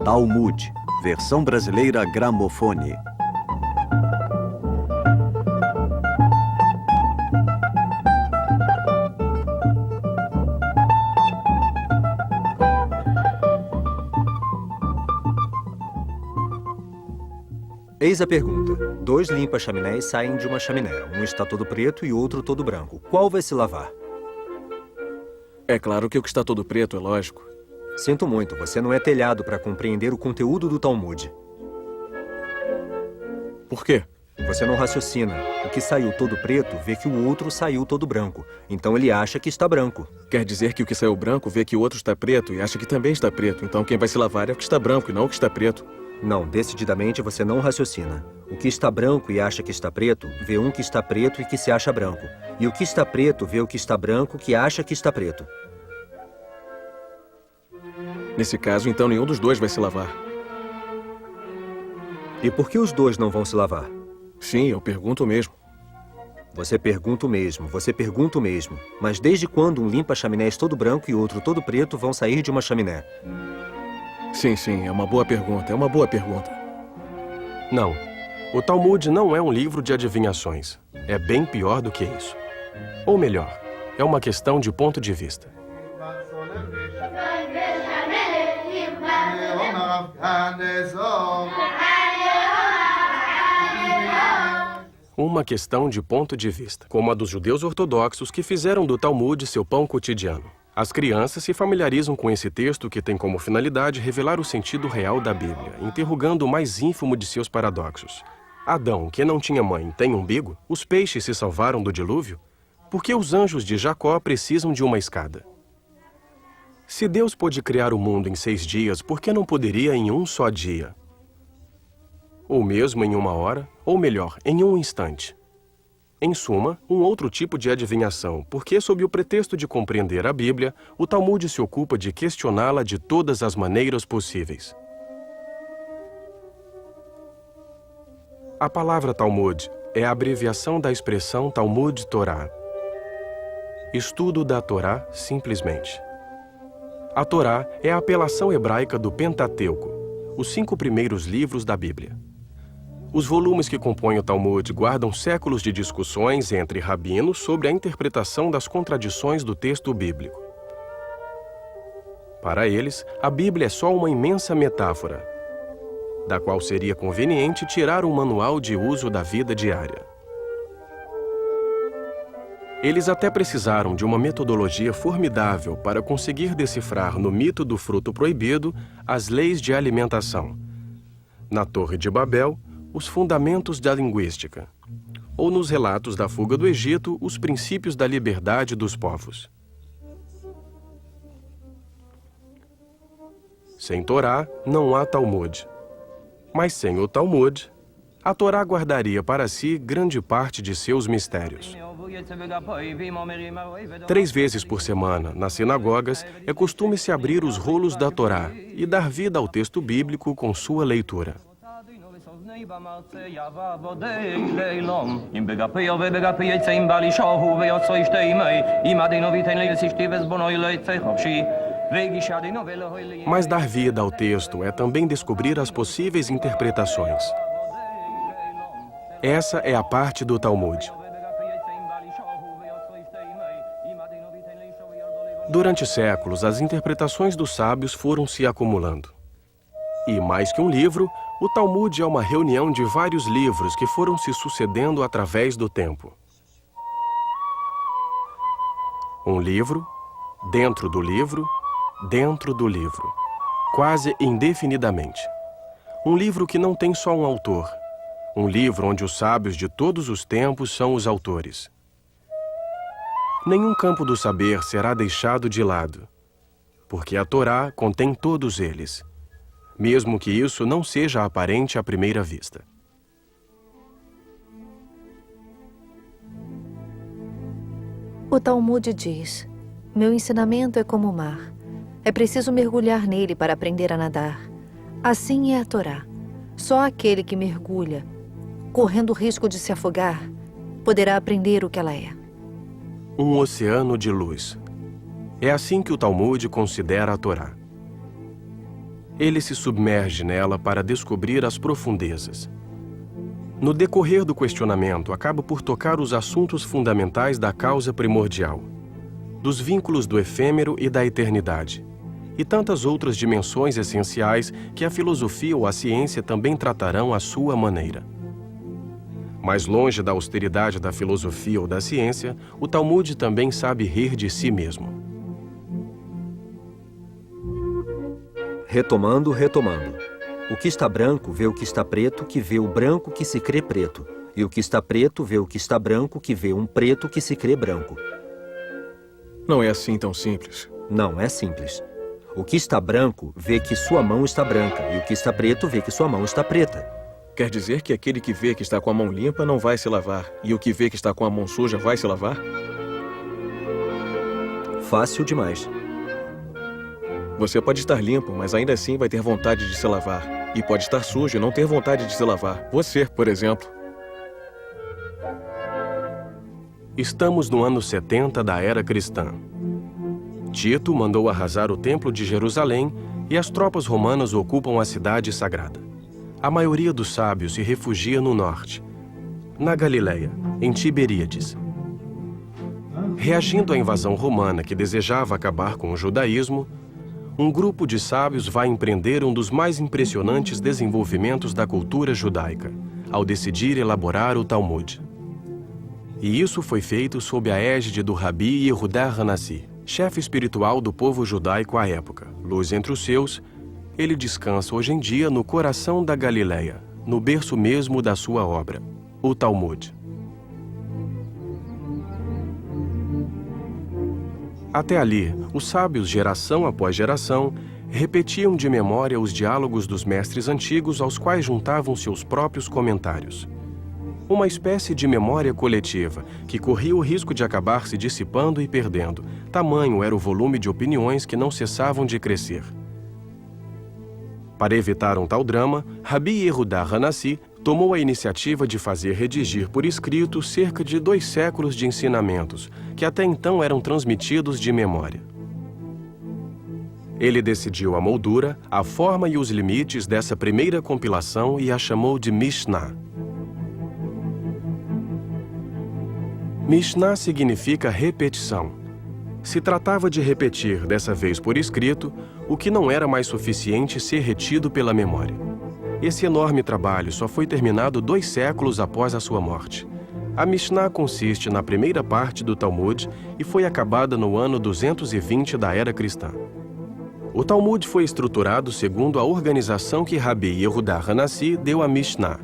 Talmud, versão brasileira gramofone. Eis a pergunta. 2 limpa-chaminés saem de uma chaminé. Um está todo preto e outro todo branco. Qual vai se lavar? É claro que o que está todo preto, é lógico. Sinto muito, você não é telhado para compreender o conteúdo do Talmud. Por quê? Você não raciocina. O que saiu todo preto vê que o outro saiu todo branco. Então ele acha que está branco. Quer dizer que o que saiu branco vê que o outro está preto e acha que também está preto. Então quem vai se lavar é o que está branco e não o que está preto. Não, decididamente você não raciocina. O que está branco e acha que está preto, vê um que está preto e que se acha branco. E o que está preto vê o que está branco que acha que está preto. Nesse caso, então, nenhum dos dois vai se lavar. E por que os dois não vão se lavar? Sim, eu pergunto mesmo. Você pergunta o mesmo, você pergunta o mesmo. Mas desde quando um limpa-chaminés todo branco e outro todo preto vão sair de uma chaminé? Sim, é uma boa pergunta, Não. O Talmud não é um livro de adivinhações. É bem pior do que isso. Ou melhor, é uma questão de ponto de vista. Uma questão de ponto de vista, como a dos judeus ortodoxos que fizeram do Talmud seu pão cotidiano. As crianças se familiarizam com esse texto que tem como finalidade revelar o sentido real da Bíblia, interrogando o mais ínfimo de seus paradoxos. Adão, que não tinha mãe, tem umbigo? Os peixes se salvaram do dilúvio? Por que os anjos de Jacó precisam de uma escada? Se Deus pôde criar o mundo em 6 dias, por que não poderia em um só dia? Ou mesmo em 1 hora, ou melhor, em 1 instante. Em suma, um outro tipo de adivinhação, porque sob o pretexto de compreender a Bíblia, o Talmud se ocupa de questioná-la de todas as maneiras possíveis. A palavra Talmud é a abreviação da expressão Talmud Torá. Estudo da Torá, simplesmente. A Torá é a apelação hebraica do Pentateuco, os 5 primeiros livros da Bíblia. Os volumes que compõem o Talmud guardam séculos de discussões entre rabinos sobre a interpretação das contradições do texto bíblico. Para eles, a Bíblia é só uma imensa metáfora, da qual seria conveniente tirar um manual de uso da vida diária. Eles até precisaram de uma metodologia formidável para conseguir decifrar no mito do fruto proibido as leis de alimentação. Na Torre de Babel, os fundamentos da linguística. Ou nos relatos da fuga do Egito, os princípios da liberdade dos povos. Sem Torá, não há Talmud. Mas sem o Talmud, a Torá guardaria para si grande parte de seus mistérios. 3 vezes por semana, nas sinagogas, é costume se abrir os rolos da Torá e dar vida ao texto bíblico com sua leitura. Mas dar vida ao texto é também descobrir as possíveis interpretações. Essa é a parte do Talmud. Durante séculos, as interpretações dos sábios foram se acumulando. E mais que um livro, o Talmud é uma reunião de vários livros que foram se sucedendo através do tempo. Um livro, dentro do livro, dentro do livro, quase indefinidamente. Um livro que não tem só um autor. Um livro onde os sábios de todos os tempos são os autores. Nenhum campo do saber será deixado de lado, porque a Torá contém todos eles, mesmo que isso não seja aparente à primeira vista. O Talmud diz: meu ensinamento é como o mar. É preciso mergulhar nele para aprender a nadar. Assim é a Torá. Só aquele que mergulha, correndo o risco de se afogar, poderá aprender o que ela é. Um oceano de luz. É assim que o Talmud considera a Torá. Ele se submerge nela para descobrir as profundezas. No decorrer do questionamento, acaba por tocar os assuntos fundamentais da causa primordial, dos vínculos do efêmero e da eternidade, e tantas outras dimensões essenciais que a filosofia ou a ciência também tratarão à sua maneira. Mais longe da austeridade da filosofia ou da ciência, o Talmud também sabe rir de si mesmo. Retomando. O que está branco vê o que está preto, que vê o branco que se crê preto. E o que está preto vê o que está branco, que vê um preto que se crê branco. Não é assim tão simples. Não é simples. O que está branco vê que sua mão está branca, e o que está preto vê que sua mão está preta. Quer dizer que aquele que vê que está com a mão limpa não vai se lavar, e o que vê que está com a mão suja vai se lavar? Fácil demais. Você pode estar limpo, mas ainda assim vai ter vontade de se lavar. E pode estar sujo e não ter vontade de se lavar. Você, por exemplo. Estamos no ano 70 da era cristã. Tito mandou arrasar o Templo de Jerusalém e as tropas romanas ocupam a cidade sagrada. A maioria dos sábios se refugia no norte, na Galileia, em Tiberíades. Reagindo à invasão romana que desejava acabar com o judaísmo, um grupo de sábios vai empreender um dos mais impressionantes desenvolvimentos da cultura judaica, ao decidir elaborar o Talmud. E isso foi feito sob a égide do Rabi Yehudá Hanassi, chefe espiritual do povo judaico à época. Luz entre os seus, ele descansa hoje em dia no coração da Galileia, no berço mesmo da sua obra, o Talmud. Até ali, os sábios, geração após geração, repetiam de memória os diálogos dos mestres antigos aos quais juntavam seus próprios comentários. Uma espécie de memória coletiva que corria o risco de acabar se dissipando e perdendo. Tamanho era o volume de opiniões que não cessavam de crescer. Para evitar um tal drama, Rabi Yehudá Hanassi tomou a iniciativa de fazer redigir por escrito cerca de 2 séculos de ensinamentos, que até então eram transmitidos de memória. Ele decidiu a moldura, a forma e os limites dessa primeira compilação e a chamou de Mishnah. Mishnah significa repetição. Se tratava de repetir, dessa vez por escrito, o que não era mais suficiente ser retido pela memória. Esse enorme trabalho só foi terminado 2 séculos após a sua morte. A Mishnah consiste na primeira parte do Talmud e foi acabada no ano 220 da era cristã. O Talmud foi estruturado segundo a organização que Rabi Yehudá Hanassi deu à Mishnah.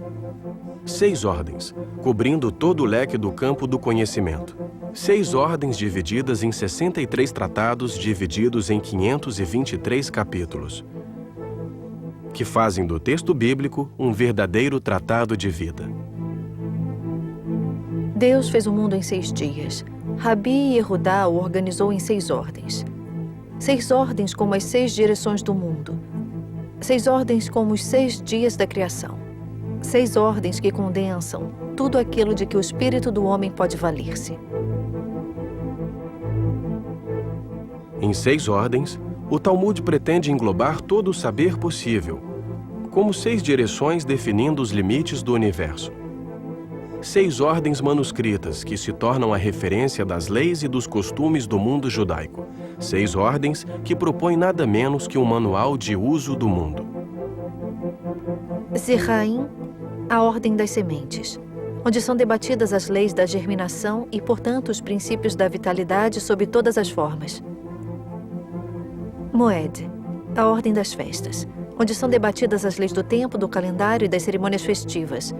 6 ordens, cobrindo todo o leque do campo do conhecimento. 6 ordens divididas em 63 tratados divididos em 523 capítulos, que fazem do texto bíblico um verdadeiro tratado de vida. Deus fez o mundo em 6 dias. Rabi Yehudá o organizou em 6 ordens. 6 ordens como as 6 direções do mundo. 6 ordens como os 6 dias da criação. 6 ordens que condensam tudo aquilo de que o espírito do homem pode valer-se. Em 6 ordens, o Talmud pretende englobar todo o saber possível, como 6 direções definindo os limites do universo. 6 ordens manuscritas que se tornam a referência das leis e dos costumes do mundo judaico. 6 ordens que propõem nada menos que um manual de uso do mundo. Zeraim, a ordem das sementes, onde são debatidas as leis da germinação e, portanto, os princípios da vitalidade sob todas as formas. Moed, a ordem das festas, onde são debatidas as leis do tempo, do calendário e das cerimônias festivas.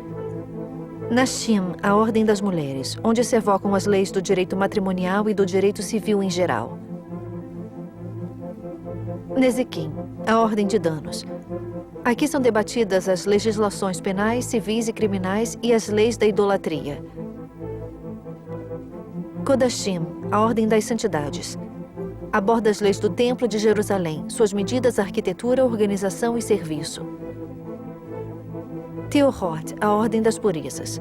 Nashim, a ordem das mulheres, onde se evocam as leis do direito matrimonial e do direito civil em geral. Nezikim, a ordem de danos. Aqui são debatidas as legislações penais, civis e criminais e as leis da idolatria. Kodashim, a ordem das santidades. Aborda as leis do Templo de Jerusalém, suas medidas, arquitetura, organização e serviço. Teorot, a Ordem das Purezas,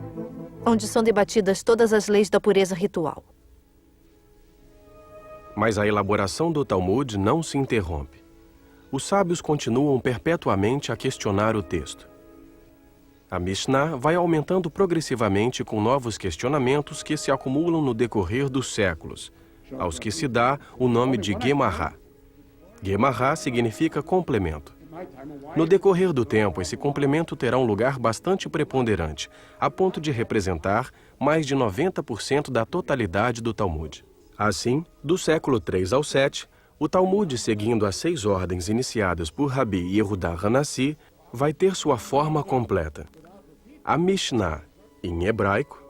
onde são debatidas todas as leis da pureza ritual. Mas a elaboração do Talmud não se interrompe. Os sábios continuam perpetuamente a questionar o texto. A Mishnah vai aumentando progressivamente com novos questionamentos que se acumulam no decorrer dos séculos, aos que se dá o nome de Gemará. Gemará significa complemento. No decorrer do tempo, esse complemento terá um lugar bastante preponderante, a ponto de representar mais de 90% da totalidade do Talmud. Assim, do século III ao VII, o Talmud, seguindo as 6 ordens iniciadas por Rabi Yehudá Hanassi, vai ter sua forma completa. A Mishnah, em hebraico,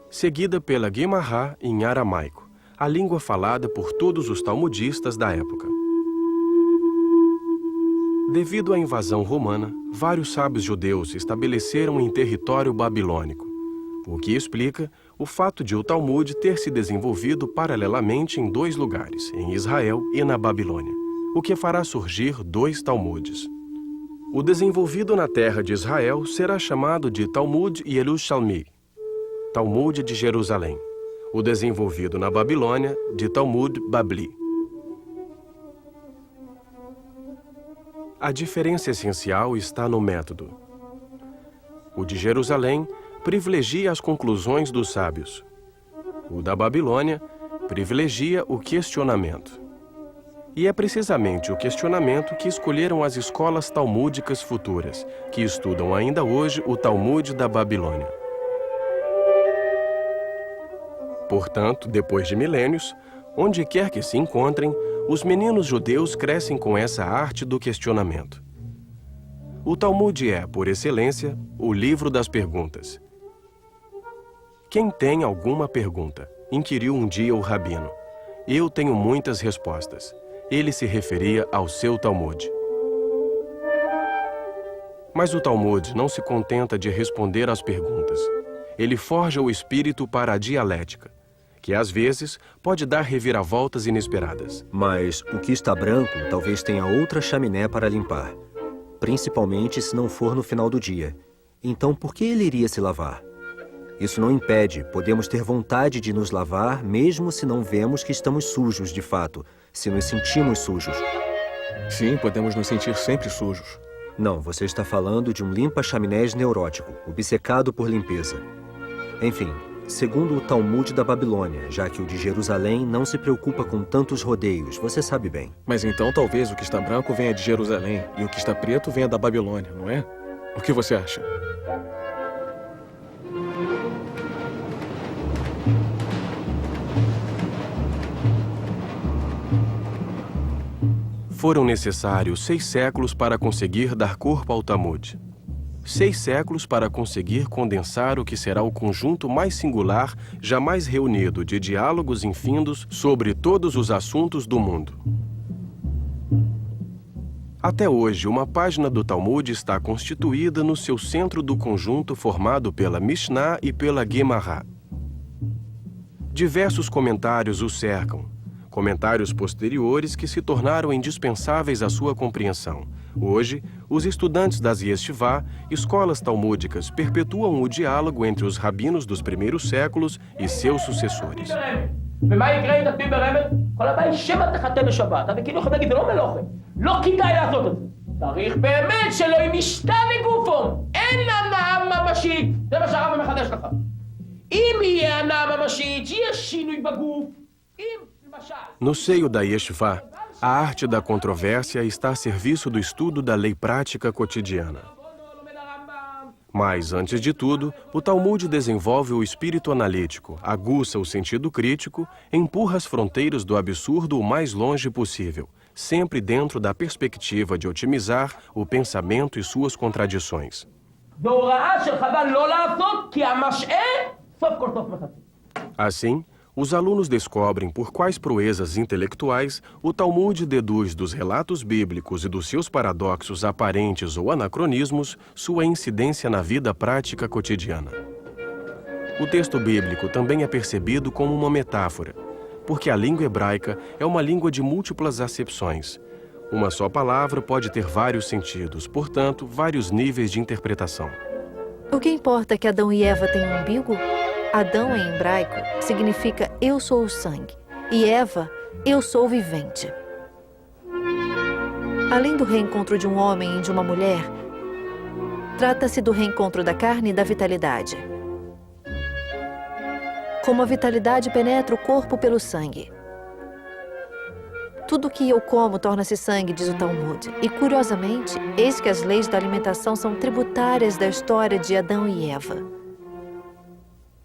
seguida pela Gemará, em aramaico, a língua falada por todos os talmudistas da época. Devido à invasão romana, vários sábios judeus se estabeleceram em território babilônico, o que explica o fato de o Talmud ter se desenvolvido paralelamente em 2 lugares, em Israel e na Babilônia, o que fará surgir 2 Talmudes. O desenvolvido na terra de Israel será chamado de Talmud Yerushalmi, Talmud de Jerusalém. O desenvolvido na Babilônia, de Talmud Babli. A diferença essencial está no método. O de Jerusalém privilegia as conclusões dos sábios. O da Babilônia privilegia o questionamento. E é precisamente o questionamento que escolheram as escolas talmúdicas futuras, que estudam ainda hoje o Talmud da Babilônia. Portanto, depois de milênios, onde quer que se encontrem, os meninos judeus crescem com essa arte do questionamento. O Talmud é, por excelência, o livro das perguntas. Quem tem alguma pergunta? Inquiriu um dia o rabino. Eu tenho muitas respostas. Ele se referia ao seu Talmud. Mas o Talmud não se contenta de responder às perguntas. Ele forja o espírito para a dialética, que às vezes pode dar reviravoltas inesperadas. Mas o que está branco talvez tenha outra chaminé para limpar, principalmente se não for no final do dia. Então, por que ele iria se lavar? Isso não impede, podemos ter vontade de nos lavar, mesmo se não vemos que estamos sujos de fato, se nos sentimos sujos. Sim, podemos nos sentir sempre sujos. Não, você está falando de um limpa-chaminés neurótico, obcecado por limpeza. Enfim, segundo o Talmud da Babilônia, já que o de Jerusalém não se preocupa com tantos rodeios, você sabe bem. Mas então talvez o que está branco venha de Jerusalém e o que está preto venha da Babilônia, não é? O que você acha? Foram necessários 6 séculos para conseguir dar corpo ao Talmud. 6 séculos para conseguir condensar o que será o conjunto mais singular jamais reunido de diálogos infindos sobre todos os assuntos do mundo. Até hoje, uma página do Talmud está constituída no seu centro do conjunto formado pela Mishnah e pela Gemará. Diversos comentários o cercam, comentários posteriores que se tornaram indispensáveis à sua compreensão. Hoje, os estudantes das Yeshivá, escolas talmúdicas, perpetuam o diálogo entre os rabinos dos primeiros séculos e seus sucessores. No seio da Yeshivá, a arte da controvérsia está a serviço do estudo da lei prática cotidiana. Mas, antes de tudo, o Talmud desenvolve o espírito analítico, aguça o sentido crítico, empurra as fronteiras do absurdo o mais longe possível, sempre dentro da perspectiva de otimizar o pensamento e suas contradições. Assim, os alunos descobrem por quais proezas intelectuais o Talmud deduz dos relatos bíblicos e dos seus paradoxos aparentes ou anacronismos sua incidência na vida prática cotidiana. O texto bíblico também é percebido como uma metáfora, porque a língua hebraica é uma língua de múltiplas acepções. Uma só palavra pode ter vários sentidos, portanto, vários níveis de interpretação. O que importa é que Adão e Eva têm um umbigo? Adão, em hebraico, significa eu sou o sangue, e Eva, eu sou o vivente. Além do reencontro de um homem e de uma mulher, trata-se do reencontro da carne e da vitalidade. Como a vitalidade penetra o corpo pelo sangue. Tudo que eu como torna-se sangue, diz o Talmud. E, curiosamente, eis que as leis da alimentação são tributárias da história de Adão e Eva.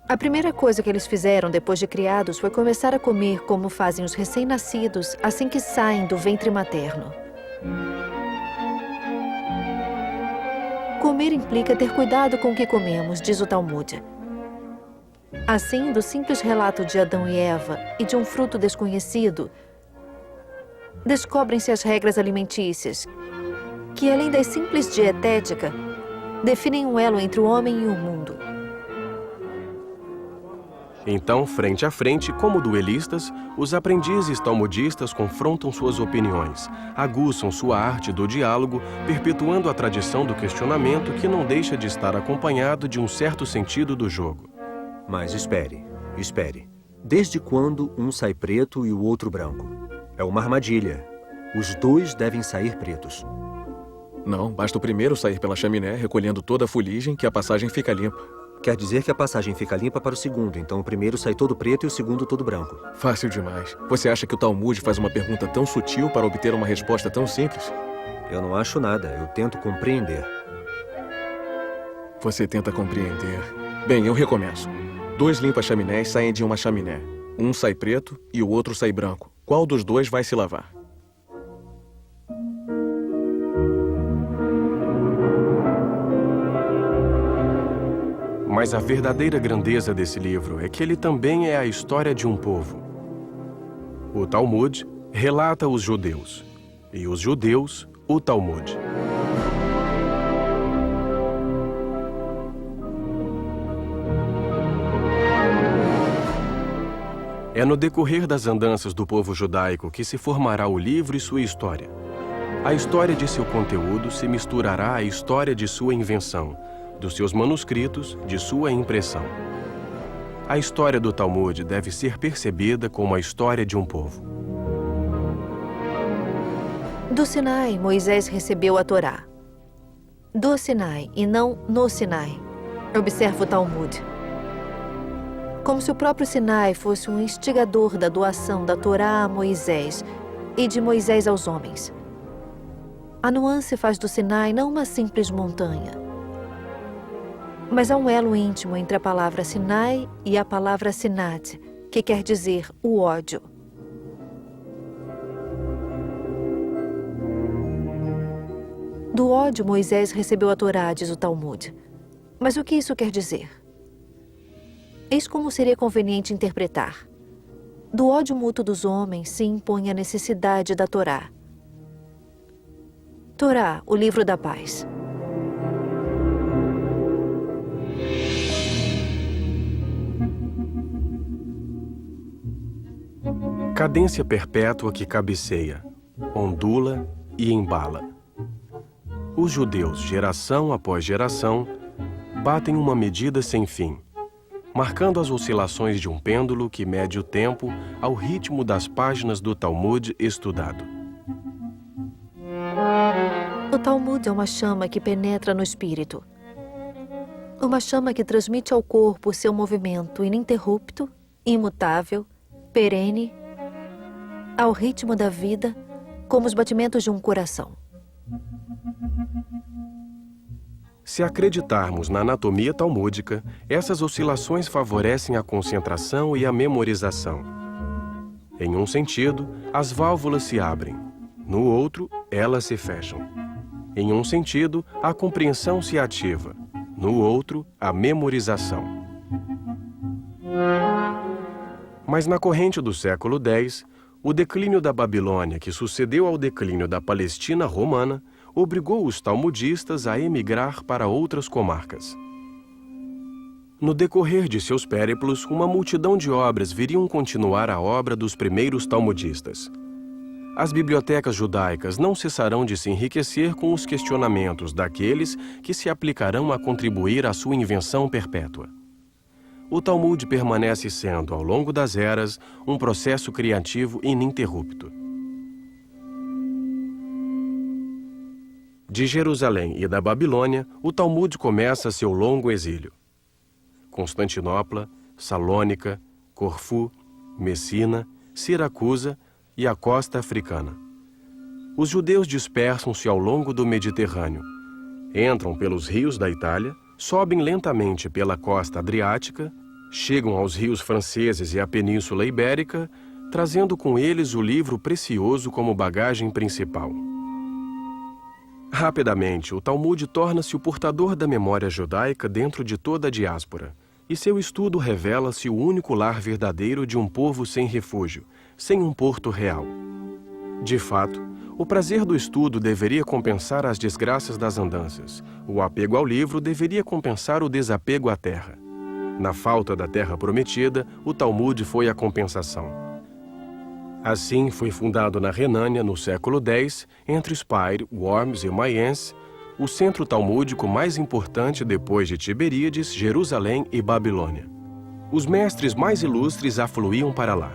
A primeira coisa que eles fizeram depois de criados foi começar a comer como fazem os recém-nascidos assim que saem do ventre materno. Comer implica ter cuidado com o que comemos, diz o Talmud. Assim, do simples relato de Adão e Eva e de um fruto desconhecido, descobrem-se as regras alimentícias, que além da simples dietética, definem um elo entre o homem e o mundo. Então, frente a frente, como duelistas, os aprendizes talmudistas confrontam suas opiniões, aguçam sua arte do diálogo, perpetuando a tradição do questionamento que não deixa de estar acompanhado de um certo sentido do jogo. Mas espere. Desde quando um sai preto e o outro branco? É uma armadilha. Os dois devem sair pretos. Não, basta o primeiro sair pela chaminé, recolhendo toda a fuligem, que a passagem fica limpa. Quer dizer que a passagem fica limpa para o segundo, então o primeiro sai todo preto e o segundo todo branco. Fácil demais. Você acha que o Talmud faz uma pergunta tão sutil para obter uma resposta tão simples? Eu não acho nada, eu tento compreender. Você tenta compreender. Bem, eu recomeço. 2 limpa-chaminés saem de uma chaminé. Um sai preto e o outro sai branco. Qual dos dois vai se lavar? Mas a verdadeira grandeza desse livro é que ele também é a história de um povo. O Talmud relata os judeus, e os judeus, o Talmud. É no decorrer das andanças do povo judaico que se formará o livro e sua história. A história de seu conteúdo se misturará à história de sua invenção, dos seus manuscritos, de sua impressão. A história do Talmud deve ser percebida como a história de um povo. Do Sinai, Moisés recebeu a Torá. Do Sinai e não no Sinai, observa o Talmud. Como se o próprio Sinai fosse um instigador da doação da Torá a Moisés e de Moisés aos homens. A nuance faz do Sinai não uma simples montanha, mas há um elo íntimo entre a palavra Sinai e a palavra Sinat, que quer dizer o ódio. Do ódio, Moisés recebeu a Torá, diz o Talmud. Mas o que isso quer dizer? Eis como seria conveniente interpretar. Do ódio mútuo dos homens se impõe a necessidade da Torá. Torá, o livro da paz. Cadência perpétua que cabeceia, ondula e embala. Os judeus, geração após geração, batem uma medida sem fim, marcando as oscilações de um pêndulo que mede o tempo ao ritmo das páginas do Talmud estudado. O Talmud é uma chama que penetra no espírito. Uma chama que transmite ao corpo seu movimento ininterrupto, imutável, perene, ao ritmo da vida, como os batimentos de um coração. Se acreditarmos na anatomia talmúdica, essas oscilações favorecem a concentração e a memorização. Em um sentido, as válvulas se abrem. No outro, elas se fecham. Em um sentido, a compreensão se ativa. No outro, a memorização. Mas na corrente do século X, o declínio da Babilônia, que sucedeu ao declínio da Palestina romana, obrigou os talmudistas a emigrar para outras comarcas. No decorrer de seus périplos, uma multidão de obras viriam continuar a obra dos primeiros talmudistas. As bibliotecas judaicas não cessarão de se enriquecer com os questionamentos daqueles que se aplicarão a contribuir à sua invenção perpétua. O Talmud permanece sendo, ao longo das eras, um processo criativo ininterrupto. De Jerusalém e da Babilônia, o Talmud começa seu longo exílio. Constantinopla, Salônica, Corfu, Messina, Siracusa e a costa africana. Os judeus dispersam-se ao longo do Mediterrâneo, entram pelos rios da Itália, sobem lentamente pela costa adriática, chegam aos rios franceses e à Península Ibérica, trazendo com eles o livro precioso como bagagem principal. Rapidamente, o Talmud torna-se o portador da memória judaica dentro de toda a diáspora, e seu estudo revela-se o único lar verdadeiro de um povo sem refúgio, sem um porto real. De fato, o prazer do estudo deveria compensar as desgraças das andanças. O apego ao livro deveria compensar o desapego à terra. Na falta da terra prometida, o Talmud foi a compensação. Assim, foi fundado na Renânia, no século X, entre Speyer, Worms e Mayence, o centro talmúdico mais importante depois de Tiberíades, Jerusalém e Babilônia. Os mestres mais ilustres afluíam para lá.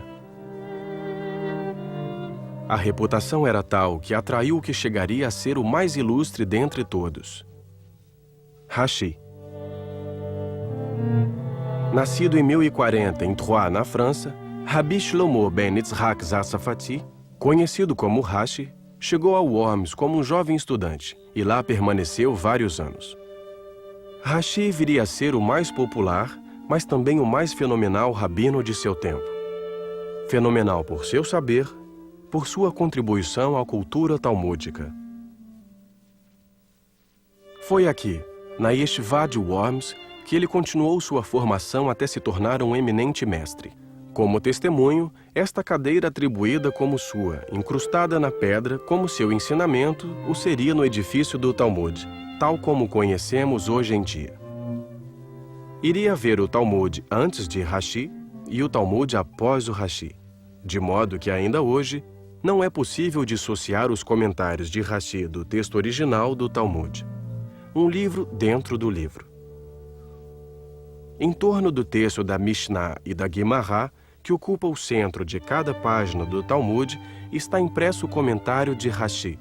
A reputação era tal que atraiu o que chegaria a ser o mais ilustre dentre todos. Rashi. Nascido em 1040 em Troyes, na França, Rabbi Shlomo ben Yitzhak Safati, conhecido como Rashi, chegou a Worms como um jovem estudante e lá permaneceu vários anos. Rashi viria a ser o mais popular, mas também o mais fenomenal rabino de seu tempo. Fenomenal por seu saber, por sua contribuição à cultura talmúdica. Foi aqui, na Yeshiva de Worms, que ele continuou sua formação até se tornar um eminente mestre. Como testemunho, esta cadeira atribuída como sua, incrustada na pedra, como seu ensinamento, o seria no edifício do Talmud, tal como conhecemos hoje em dia. Iria haver o Talmud antes de Rashi e o Talmud após o Rashi, de modo que ainda hoje não é possível dissociar os comentários de Rashi do texto original do Talmud. Um livro dentro do livro. Em torno do texto da Mishnah e da Guimará, que ocupa o centro de cada página do Talmud, está impresso o comentário de Rashi,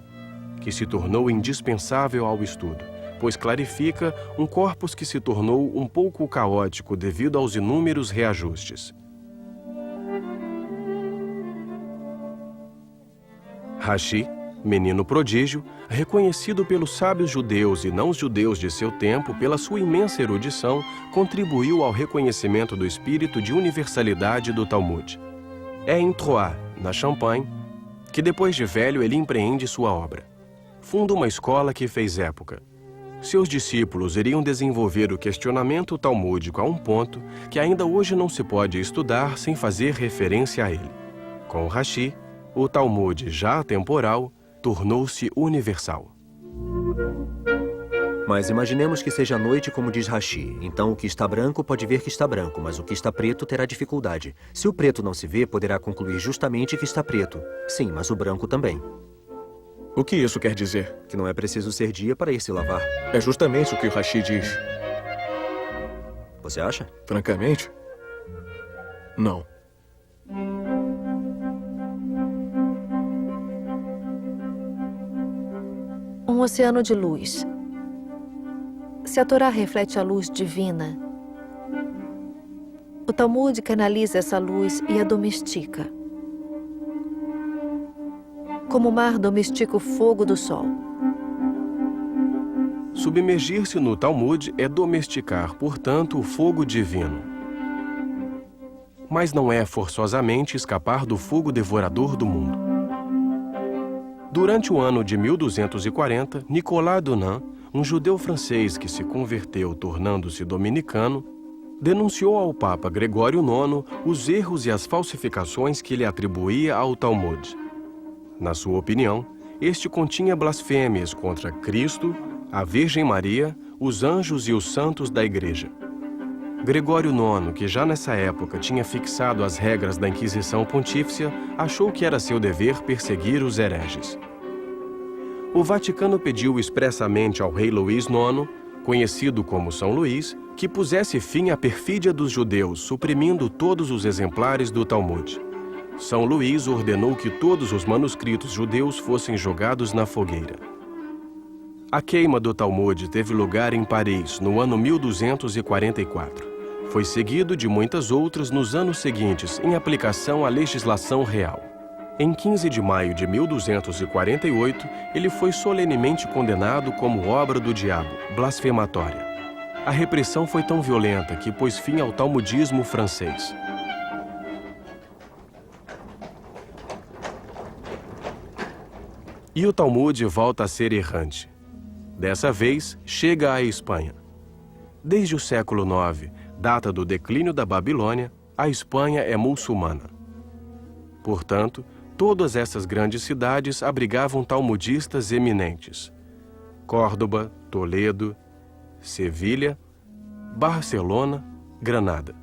que se tornou indispensável ao estudo, pois clarifica um corpus que se tornou um pouco caótico devido aos inúmeros reajustes. Rashi, menino prodígio, reconhecido pelos sábios judeus e não-judeus de seu tempo pela sua imensa erudição, contribuiu ao reconhecimento do espírito de universalidade do Talmud. É em Troyes, na Champagne, que depois de velho ele empreende sua obra. Funda uma escola que fez época. Seus discípulos iriam desenvolver o questionamento talmúdico a um ponto que ainda hoje não se pode estudar sem fazer referência a ele. Com Rashi, o Talmud já atemporal tornou-se universal. Mas imaginemos que seja noite como diz Rashi. Então o que está branco pode ver que está branco, mas o que está preto terá dificuldade. Se o preto não se vê, poderá concluir justamente que está preto. Sim, mas o branco também. O que isso quer dizer? Que não é preciso ser dia para ir se lavar. É justamente o que o Rashi diz. Você acha? Francamente, não. Um oceano de luz. Se a Torá reflete a luz divina, o Talmud canaliza essa luz e a domestica. Como o mar domestica o fogo do sol. Submergir-se no Talmud é domesticar, portanto, o fogo divino. Mas não é forçosamente escapar do fogo devorador do mundo. Durante o ano de 1240, Nicolas Dunan, um judeu francês que se converteu tornando-se dominicano, denunciou ao Papa Gregório IX os erros e as falsificações que ele atribuía ao Talmud. Na sua opinião, este continha blasfêmias contra Cristo, a Virgem Maria, os anjos e os santos da Igreja. Gregório IX, que já nessa época tinha fixado as regras da Inquisição Pontífice, achou que era seu dever perseguir os hereges. O Vaticano pediu expressamente ao rei Luís IX, conhecido como São Luís, que pusesse fim à perfídia dos judeus, suprimindo todos os exemplares do Talmud. São Luís ordenou que todos os manuscritos judeus fossem jogados na fogueira. A queima do Talmud teve lugar em Paris, no ano 1244. Foi seguido de muitas outras nos anos seguintes, em aplicação à legislação real. Em 15 de maio de 1248, ele foi solenemente condenado como obra do diabo, blasfematória. A repressão foi tão violenta que pôs fim ao talmudismo francês. E o Talmud volta a ser errante. Dessa vez, chega à Espanha. Desde o século IX, data do declínio da Babilônia, a Espanha é muçulmana. Portanto, todas essas grandes cidades abrigavam talmudistas eminentes. Córdoba, Toledo, Sevilha, Barcelona, Granada.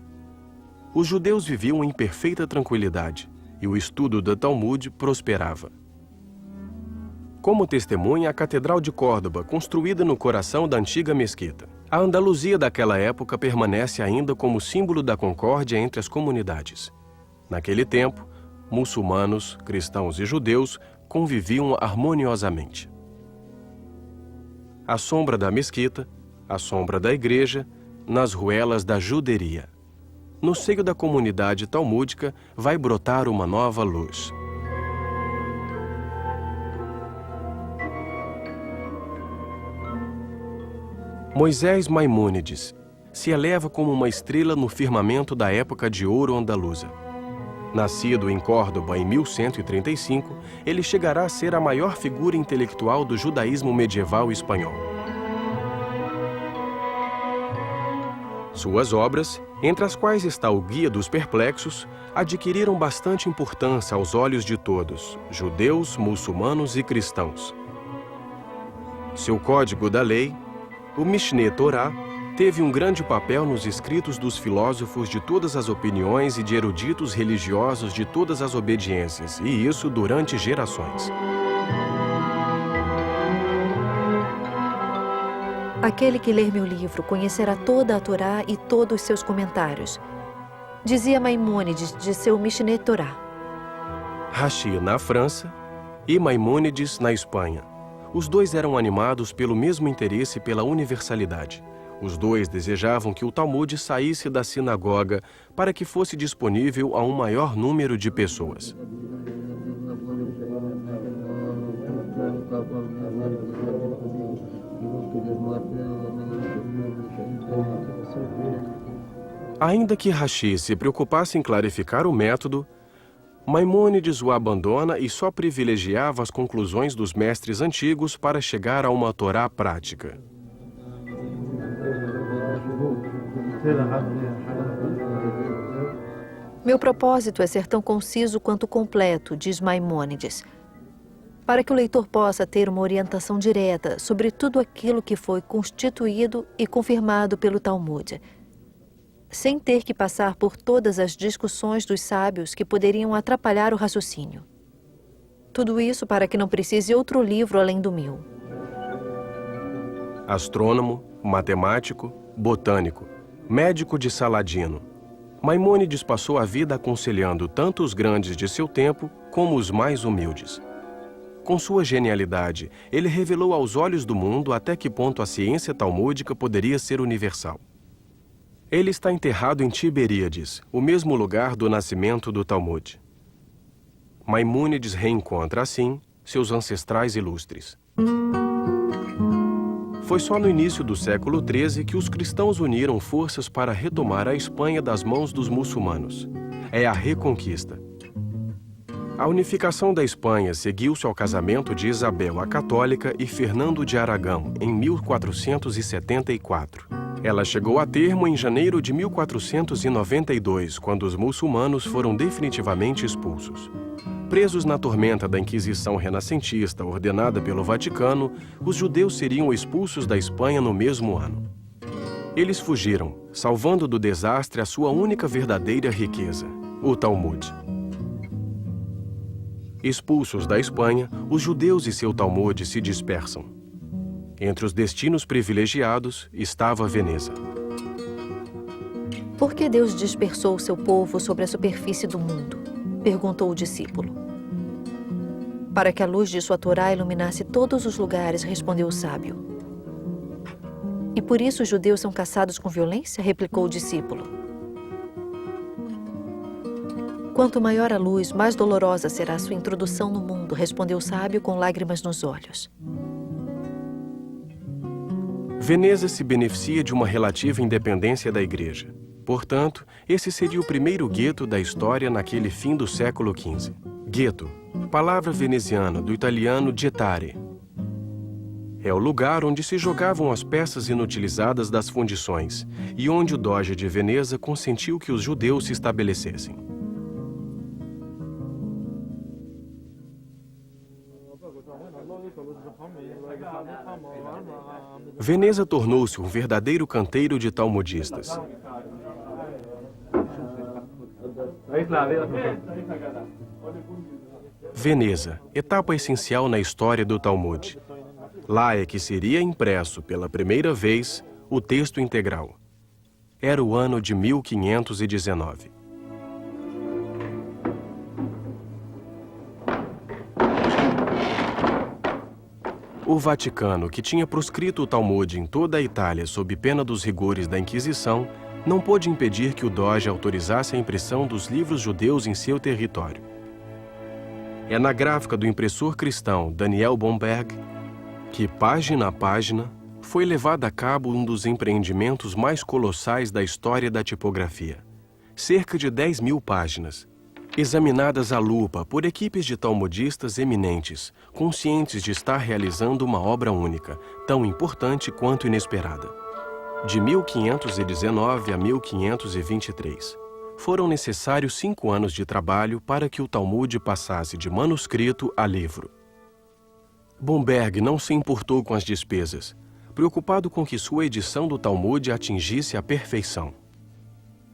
Os judeus viviam em perfeita tranquilidade e o estudo do Talmud prosperava. Como testemunha a Catedral de Córdoba, construída no coração da antiga mesquita. A Andaluzia daquela época permanece ainda como símbolo da concórdia entre as comunidades. Naquele tempo, muçulmanos, cristãos e judeus conviviam harmoniosamente. À sombra da mesquita, à sombra da igreja, nas ruelas da juderia. No seio da comunidade talmúdica vai brotar uma nova luz. Moisés Maimônides se eleva como uma estrela no firmamento da época de ouro andaluza. Nascido em Córdoba em 1135, ele chegará a ser a maior figura intelectual do judaísmo medieval espanhol. Suas obras, entre as quais está o Guia dos Perplexos, adquiriram bastante importância aos olhos de todos, judeus, muçulmanos e cristãos. Seu Código da Lei, o Mishneh Torá, teve um grande papel nos escritos dos filósofos de todas as opiniões e de eruditos religiosos de todas as obediências, e isso durante gerações. Aquele que ler meu livro conhecerá toda a Torá e todos os seus comentários, dizia Maimônides de seu Mishneh Torá. Rashi na França e Maimônides na Espanha. Os dois eram animados pelo mesmo interesse pela universalidade. Os dois desejavam que o Talmud saísse da sinagoga para que fosse disponível a um maior número de pessoas. Ainda que Rashi se preocupasse em clarificar o método, Maimônides o abandona e só privilegiava as conclusões dos mestres antigos para chegar a uma Torá prática. Meu propósito é ser tão conciso quanto completo, diz Maimônides, para que o leitor possa ter uma orientação direta sobre tudo aquilo que foi constituído e confirmado pelo Talmud, sem ter que passar por todas as discussões dos sábios que poderiam atrapalhar o raciocínio. Tudo isso para que não precise outro livro além do meu. Astrônomo, matemático, botânico, médico de Saladino, Maimônides passou a vida aconselhando tanto os grandes de seu tempo como os mais humildes. Com sua genialidade, ele revelou aos olhos do mundo até que ponto a ciência talmúdica poderia ser universal. Ele está enterrado em Tiberíades, o mesmo lugar do nascimento do Talmud. Maimônides reencontra, assim, seus ancestrais ilustres. Foi só no início do século XIII que os cristãos uniram forças para retomar a Espanha das mãos dos muçulmanos. É a Reconquista. A unificação da Espanha seguiu-se ao casamento de Isabel a Católica e Fernando de Aragão, em 1474. Ela chegou a termo em janeiro de 1492, quando os muçulmanos foram definitivamente expulsos. Presos na tormenta da Inquisição renascentista ordenada pelo Vaticano, os judeus seriam expulsos da Espanha no mesmo ano. Eles fugiram, salvando do desastre a sua única verdadeira riqueza, o Talmud. Expulsos da Espanha, os judeus e seu Talmud se dispersam. Entre os destinos privilegiados estava Veneza. Por que Deus dispersou seu povo sobre a superfície do mundo? Perguntou o discípulo. Para que a luz de sua Torá iluminasse todos os lugares, respondeu o sábio. E por isso os judeus são caçados com violência? Replicou o discípulo. Quanto maior a luz, mais dolorosa será a sua introdução no mundo, respondeu o sábio com lágrimas nos olhos. Veneza se beneficia de uma relativa independência da Igreja. Portanto, esse seria o primeiro gueto da história naquele fim do século XV. Gueto, palavra veneziana do italiano gettare. É o lugar onde se jogavam as peças inutilizadas das fundições e onde o Doge de Veneza consentiu que os judeus se estabelecessem. Veneza tornou-se um verdadeiro canteiro de talmudistas. Veneza, etapa essencial na história do Talmud. Lá é que seria impresso pela primeira vez o texto integral. Era o ano de 1519. O Vaticano, que tinha proscrito o Talmud em toda a Itália sob pena dos rigores da Inquisição, não pôde impedir que o Doge autorizasse a impressão dos livros judeus em seu território. É na gráfica do impressor cristão Daniel Bomberg que, página a página, foi levado a cabo um dos empreendimentos mais colossais da história da tipografia. Cerca de 10.000 páginas, examinadas à lupa por equipes de talmudistas eminentes, conscientes de estar realizando uma obra única, tão importante quanto inesperada. De 1519 a 1523, foram necessários 5 anos de trabalho para que o Talmud passasse de manuscrito a livro. Bomberg não se importou com as despesas, preocupado com que sua edição do Talmud atingisse a perfeição.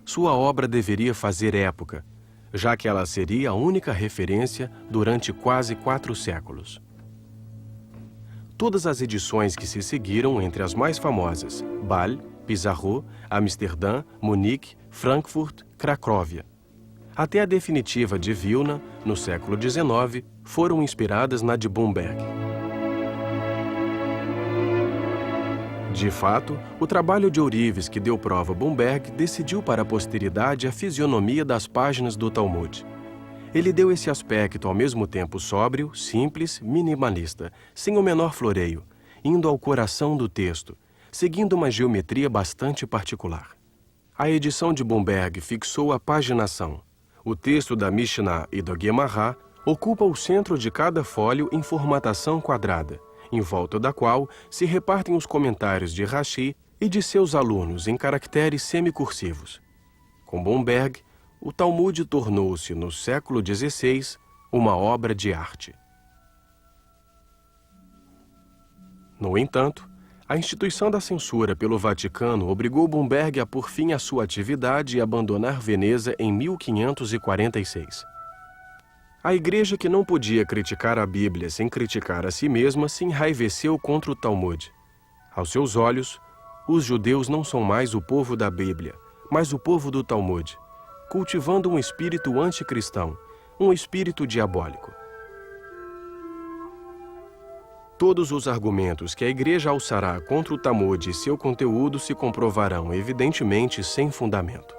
Sua obra deveria fazer época, já que ela seria a única referência durante quase 4 séculos. Todas as edições que se seguiram, entre as mais famosas, Bâle, Pizarro, Amsterdã, Munique, Frankfurt, Cracóvia, até a definitiva de Vilna, no século XIX, foram inspiradas na de Bomberg. De fato, o trabalho de ourives que deu prova a Bomberg decidiu para a posteridade a fisionomia das páginas do Talmud. Ele deu esse aspecto ao mesmo tempo sóbrio, simples, minimalista, sem o menor floreio, indo ao coração do texto, seguindo uma geometria bastante particular. A edição de Bomberg fixou a paginação. O texto da Mishnah e do Guemará ocupa o centro de cada fólio em formatação quadrada, em volta da qual se repartem os comentários de Rashi e de seus alunos em caracteres semicursivos. Com Bomberg, o Talmud tornou-se, no século XVI, uma obra de arte. No entanto, a instituição da censura pelo Vaticano obrigou Bomberg a pôr fim à sua atividade e abandonar Veneza em 1546. A igreja, que não podia criticar a Bíblia sem criticar a si mesma, se enraiveceu contra o Talmud. Aos seus olhos, os judeus não são mais o povo da Bíblia, mas o povo do Talmud, cultivando um espírito anticristão, um espírito diabólico. Todos os argumentos que a igreja alçará contra o Talmud e seu conteúdo se comprovarão evidentemente sem fundamento.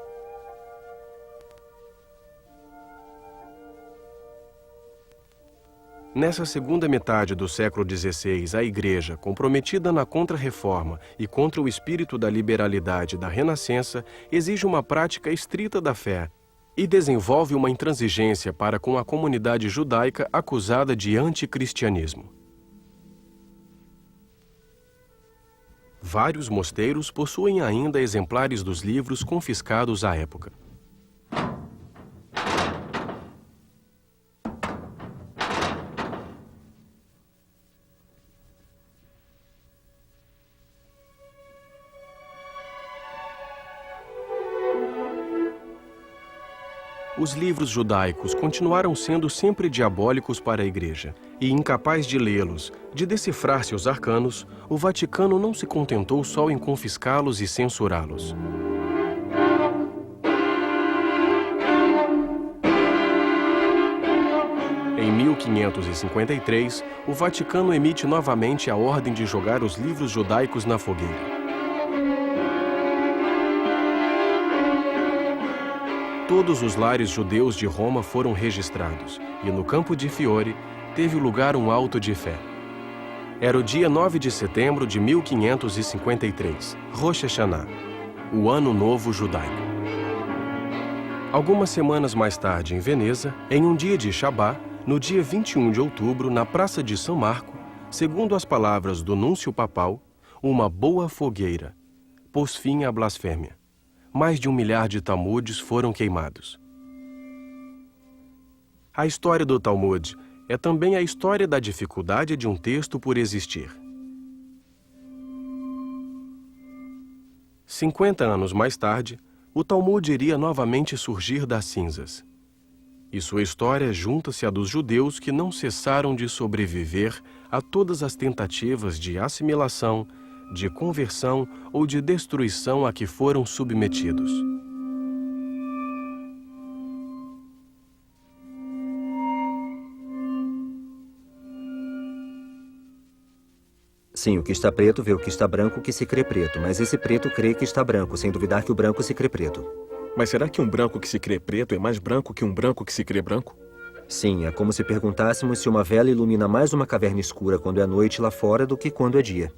Nessa segunda metade do século XVI, a Igreja, comprometida na Contra-Reforma e contra o espírito da liberalidade da Renascença, exige uma prática estrita da fé e desenvolve uma intransigência para com a comunidade judaica acusada de anticristianismo. Vários mosteiros possuem ainda exemplares dos livros confiscados à época. Os livros judaicos continuaram sendo sempre diabólicos para a Igreja, e incapaz de lê-los, de decifrar seus arcanos, o Vaticano não se contentou só em confiscá-los e censurá-los. Em 1553, o Vaticano emite novamente a ordem de jogar os livros judaicos na fogueira. Todos os lares judeus de Roma foram registrados, e no Campo de Fiore teve lugar um auto de fé. Era o dia 9 de setembro de 1553, Rosh Hashanah, o Ano Novo Judaico. Algumas semanas mais tarde, em Veneza, em um dia de Shabá, no dia 21 de outubro, na Praça de São Marco, segundo as palavras do núncio papal, uma boa fogueira pôs fim à blasfêmia. Mais de 1 milhar de Talmudes foram queimados. A história do Talmud é também a história da dificuldade de um texto por existir. 50 anos mais tarde, o Talmud iria novamente surgir das cinzas. E sua história junta-se à dos judeus que não cessaram de sobreviver a todas as tentativas de assimilação, de conversão ou de destruição a que foram submetidos. Sim, o que está preto vê o que está branco que se crê preto, mas esse preto crê que está branco, sem duvidar que o branco se crê preto. Mas será que um branco que se crê preto é mais branco que um branco que se crê branco? Sim, é como se perguntássemos se uma vela ilumina mais uma caverna escura quando é noite lá fora do que quando é dia.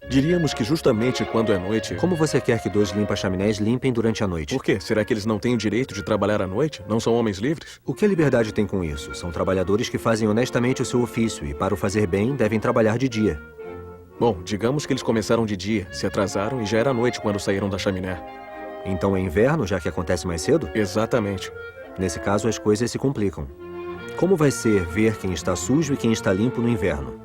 Diríamos que justamente quando é noite... Como você quer que 2 limpa-chaminés limpem durante a noite? Por quê? Será que eles não têm o direito de trabalhar à noite? Não são homens livres? O que a liberdade tem com isso? São trabalhadores que fazem honestamente o seu ofício e, para o fazer bem, devem trabalhar de dia. Bom, digamos que eles começaram de dia, se atrasaram e já era noite quando saíram da chaminé. Então é inverno, já que acontece mais cedo? Exatamente. Nesse caso, as coisas se complicam. Como vai ser ver quem está sujo e quem está limpo no inverno?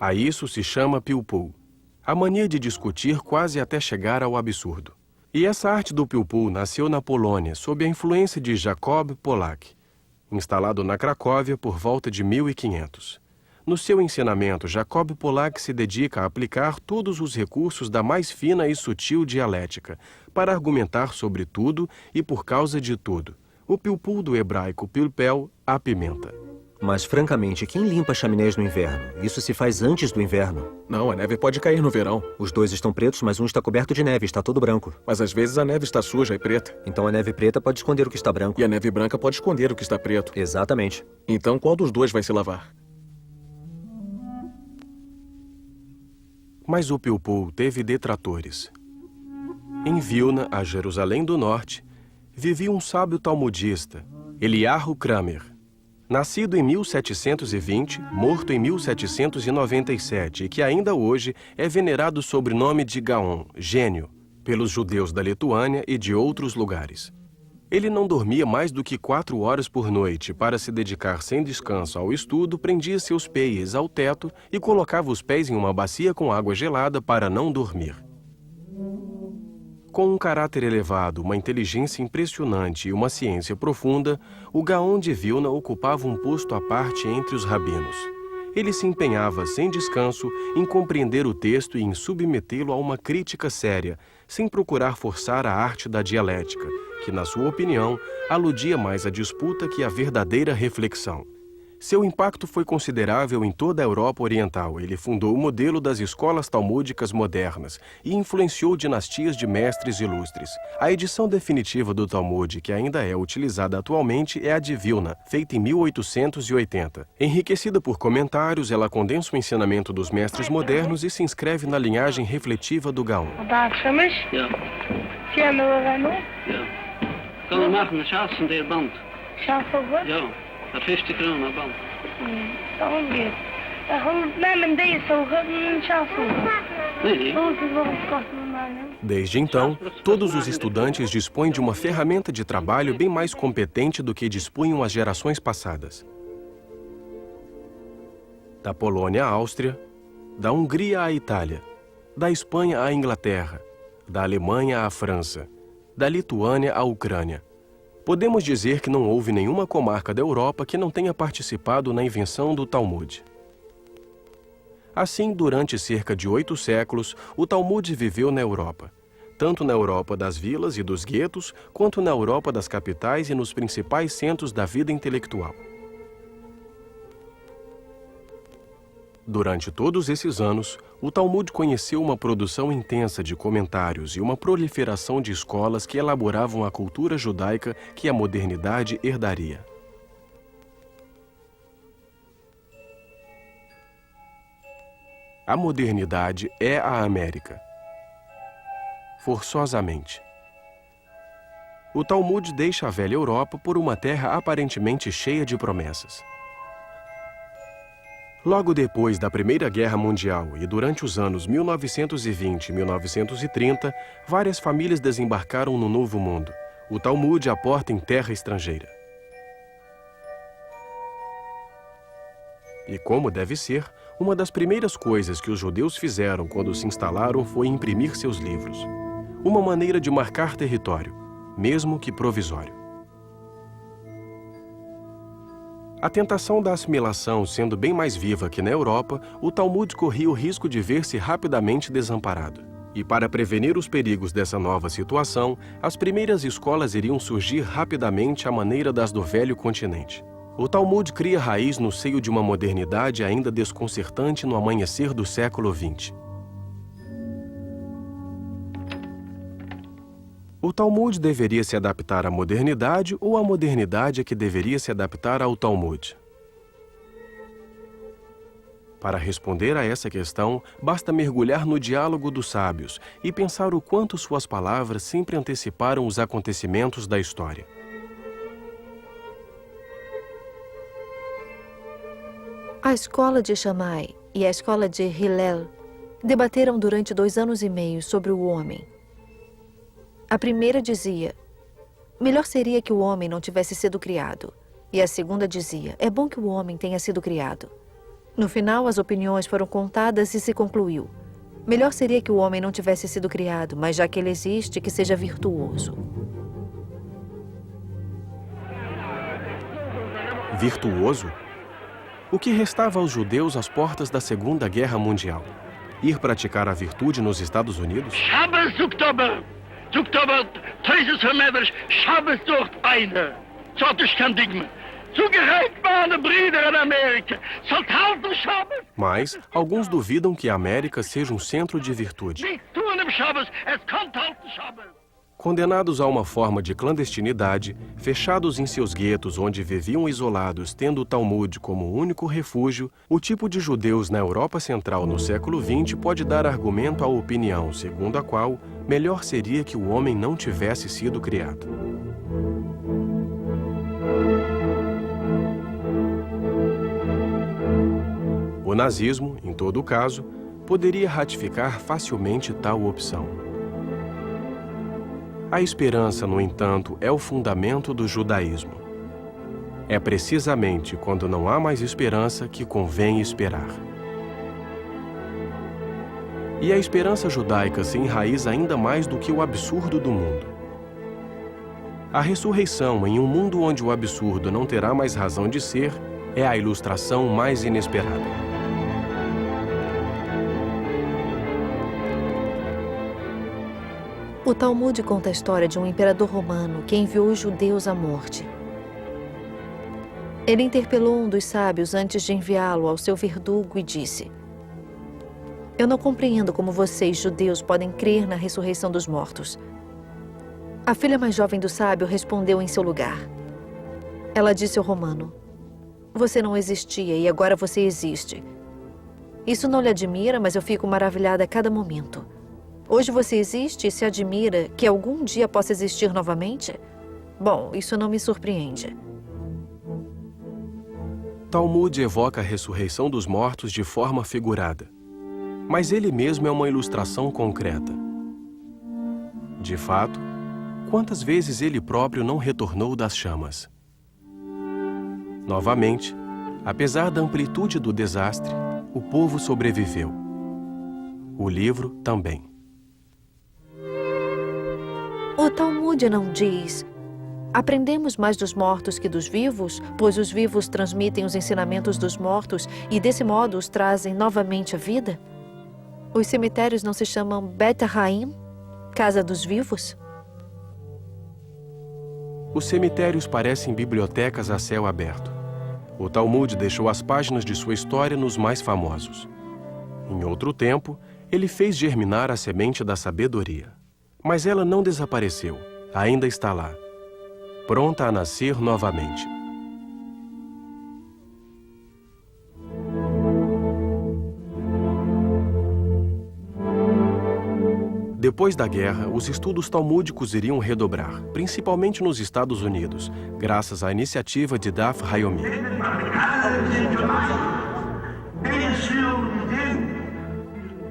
A isso se chama pilpul, a mania de discutir quase até chegar ao absurdo. E essa arte do pilpul nasceu na Polônia, sob a influência de Jacob Polak, instalado na Cracóvia por volta de 1500. No seu ensinamento, Jacob Polak se dedica a aplicar todos os recursos da mais fina e sutil dialética, para argumentar sobre tudo e por causa de tudo. O pilpul do hebraico pilpel, a pimenta. Mas, francamente, quem limpa chaminés no inverno? Isso se faz antes do inverno. Não, a neve pode cair no verão. Os dois estão pretos, mas um está coberto de neve, está todo branco. Mas às vezes a neve está suja e preta. Então a neve preta pode esconder o que está branco. E a neve branca pode esconder o que está preto. Exatamente. Então qual dos dois vai se lavar? Mas o pilpul teve detratores. Em Vilna, a Jerusalém do Norte, vivia um sábio talmudista, Eliyahu Kramer. Nascido em 1720, morto em 1797 e que ainda hoje é venerado sob o sobrenome de Gaon, gênio, pelos judeus da Lituânia e de outros lugares. Ele não dormia mais do que 4 horas por noite. Para se dedicar sem descanso ao estudo, prendia seus pés ao teto e colocava os pés em uma bacia com água gelada para não dormir. Com um caráter elevado, uma inteligência impressionante e uma ciência profunda, o Gaon de Vilna ocupava um posto à parte entre os rabinos. Ele se empenhava sem descanso em compreender o texto e em submetê-lo a uma crítica séria, sem procurar forçar a arte da dialética, que, na sua opinião, aludia mais à disputa que à verdadeira reflexão. Seu impacto foi considerável em toda a Europa Oriental. Ele fundou o modelo das escolas talmúdicas modernas e influenciou dinastias de mestres ilustres. A edição definitiva do Talmud, que ainda é utilizada atualmente, é a de Vilna, feita em 1880. Enriquecida por comentários, ela condensa o ensinamento dos mestres modernos e se inscreve na linhagem refletiva do Gaon. För 50 kronor band. Desde então, todos os estudantes dispõem de uma ferramenta de trabalho bem mais competente do que dispunham as gerações passadas. Da Polônia à Áustria, da Hungria à Itália, da Espanha à Inglaterra, da Alemanha à França, da Lituânia à Ucrânia. Podemos dizer que não houve nenhuma comarca da Europa que não tenha participado na invenção do Talmud. Assim, durante cerca de 8 séculos, o Talmud viveu na Europa, tanto na Europa das vilas e dos guetos, quanto na Europa das capitais e nos principais centros da vida intelectual. Durante todos esses anos, o Talmud conheceu uma produção intensa de comentários e uma proliferação de escolas que elaboravam a cultura judaica que a modernidade herdaria. A modernidade é a América. Forçosamente. O Talmud deixa a velha Europa por uma terra aparentemente cheia de promessas. Logo depois da Primeira Guerra Mundial e durante os anos 1920 e 1930, várias famílias desembarcaram no Novo Mundo. O Talmud aporta em terra estrangeira. E como deve ser, uma das primeiras coisas que os judeus fizeram quando se instalaram foi imprimir seus livros. Uma maneira de marcar território, mesmo que provisório. A tentação da assimilação sendo bem mais viva que na Europa, o Talmud corria o risco de ver-se rapidamente desamparado. E para prevenir os perigos dessa nova situação, as primeiras escolas iriam surgir rapidamente à maneira das do velho continente. O Talmud cria raiz no seio de uma modernidade ainda desconcertante no amanhecer do século XX. O Talmud deveria se adaptar à modernidade ou a modernidade é que deveria se adaptar ao Talmud? Para responder a essa questão, basta mergulhar no diálogo dos sábios e pensar o quanto suas palavras sempre anteciparam os acontecimentos da história. A escola de Shammai e a escola de Hillel debateram durante 2 anos e meio sobre o homem. A primeira dizia, melhor seria que o homem não tivesse sido criado. E a segunda dizia, é bom que o homem tenha sido criado. No final, as opiniões foram contadas e se concluiu. Melhor seria que o homem não tivesse sido criado, mas já que ele existe, que seja virtuoso. Virtuoso? O que restava aos judeus às portas da Segunda Guerra Mundial? Ir praticar a virtude nos Estados Unidos? Mas alguns duvidam que a América seja um centro de virtude. Condenados a uma forma de clandestinidade, fechados em seus guetos onde viviam isolados, tendo o Talmud como único refúgio, o tipo de judeus na Europa Central no século XX pode dar argumento à opinião segundo a qual melhor seria que o homem não tivesse sido criado. O nazismo, em todo caso, poderia ratificar facilmente tal opção. A esperança, no entanto, é o fundamento do judaísmo. É precisamente quando não há mais esperança que convém esperar. E a esperança judaica se enraiza ainda mais do que o absurdo do mundo. A ressurreição em um mundo onde o absurdo não terá mais razão de ser é a ilustração mais inesperada. O Talmud conta a história de um imperador romano que enviou os judeus à morte. Ele interpelou um dos sábios antes de enviá-lo ao seu verdugo e disse: eu não compreendo como vocês, judeus, podem crer na ressurreição dos mortos. A filha mais jovem do sábio respondeu em seu lugar. Ela disse ao romano: você não existia e agora você existe. Isso não lhe admira, mas eu fico maravilhada a cada momento. Hoje você existe e se admira que algum dia possa existir novamente? Bom, isso não me surpreende. Talmud evoca a ressurreição dos mortos de forma figurada, mas ele mesmo é uma ilustração concreta. De fato, quantas vezes ele próprio não retornou das chamas? Novamente, apesar da amplitude do desastre, o povo sobreviveu. O livro também. O Talmud não diz: Aprendemos mais dos mortos que dos vivos, pois os vivos transmitem os ensinamentos dos mortos e, desse modo, os trazem novamente à vida? Os cemitérios não se chamam Bet Haim, Casa dos Vivos? Os cemitérios parecem bibliotecas a céu aberto. O Talmud deixou as páginas de sua história nos mais famosos. Em outro tempo, ele fez germinar a semente da sabedoria. Mas ela não desapareceu, ainda está lá, pronta a nascer novamente. Depois da guerra, os estudos talmúdicos iriam redobrar, principalmente nos Estados Unidos, graças à iniciativa de Daf Yomi.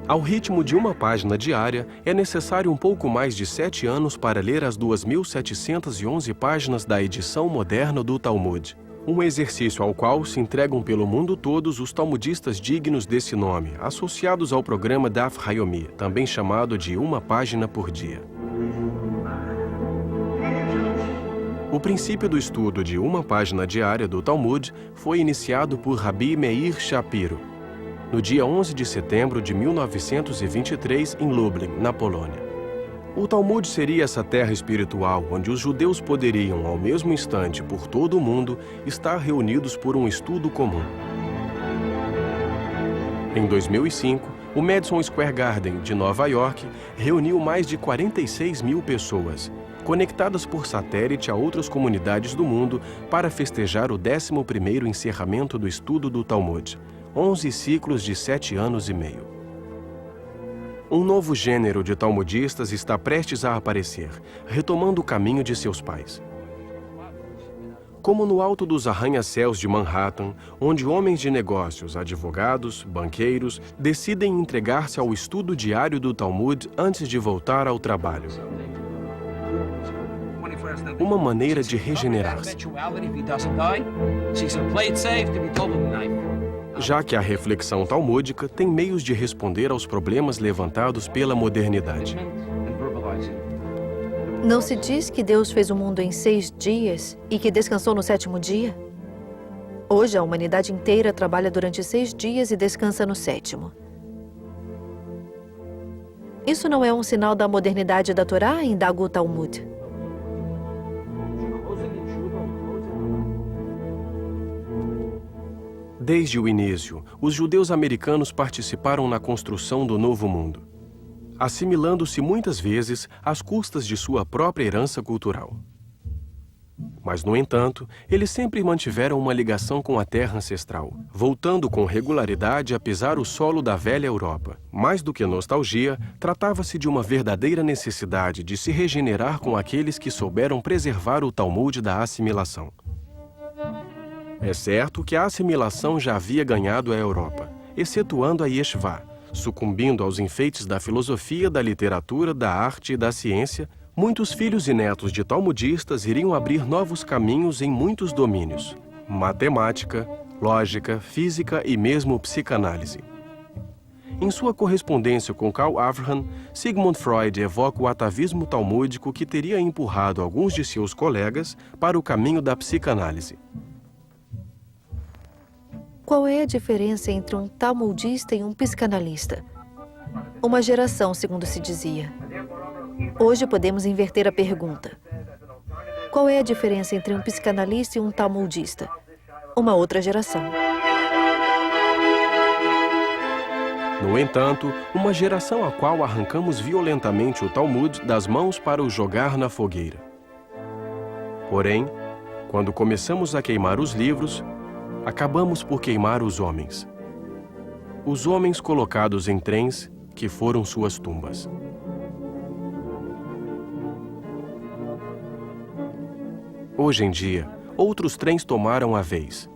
Ao ritmo de uma página diária, é necessário um pouco mais de 7 anos para ler as 2.711 páginas da edição moderna do Talmud. Um exercício ao qual se entregam pelo mundo todos os talmudistas dignos desse nome, associados ao programa Daf Yomi, também chamado de uma página por dia. O princípio do estudo de uma página diária do Talmud foi iniciado por Rabi Meir Shapiro, no dia 11 de setembro de 1923, em Lublin, na Polônia. O Talmud seria essa terra espiritual onde os judeus poderiam, ao mesmo instante, por todo o mundo, estar reunidos por um estudo comum. Em 2005, o Madison Square Garden, de Nova York, reuniu mais de 46 mil pessoas, conectadas por satélite a outras comunidades do mundo, para festejar o 11º encerramento do estudo do Talmud. 11 ciclos de 7 anos e meio. Um novo gênero de talmudistas está prestes a aparecer, retomando o caminho de seus pais. Como no alto dos arranha-céus de Manhattan, onde homens de negócios, advogados, banqueiros, decidem entregar-se ao estudo diário do Talmud antes de voltar ao trabalho. Uma maneira de regenerar-se. Já que a reflexão talmúdica tem meios de responder aos problemas levantados pela modernidade. Não se diz que Deus fez o mundo em 6 dias e que descansou no 7º dia? Hoje, a humanidade inteira trabalha durante 6 dias e descansa no 7º. Isso não é um sinal da modernidade da Torá, indaga o Talmud? Desde o início, os judeus americanos participaram na construção do Novo Mundo, assimilando-se muitas vezes às custas de sua própria herança cultural. Mas, no entanto, eles sempre mantiveram uma ligação com a terra ancestral, voltando com regularidade a pisar o solo da velha Europa. Mais do que nostalgia, tratava-se de uma verdadeira necessidade de se regenerar com aqueles que souberam preservar o Talmud da assimilação. É certo que a assimilação já havia ganhado a Europa, excetuando a Yeshivá, sucumbindo aos enfeites da filosofia, da literatura, da arte e da ciência. Muitos filhos e netos de talmudistas iriam abrir novos caminhos em muitos domínios: matemática, lógica, física e mesmo psicanálise. Em sua correspondência com Karl Avraham, Sigmund Freud evoca o atavismo talmúdico que teria empurrado alguns de seus colegas para o caminho da psicanálise. Qual é a diferença entre um talmudista e um psicanalista? Uma geração, segundo se dizia. Hoje podemos inverter a pergunta. Qual é a diferença entre um psicanalista e um talmudista? Uma outra geração. No entanto, uma geração a qual arrancamos violentamente o Talmud das mãos para o jogar na fogueira. Porém, quando começamos a queimar os livros, acabamos por queimar os homens. Os homens colocados em trens que foram suas tumbas. Hoje em dia, outros trens tomaram a vez.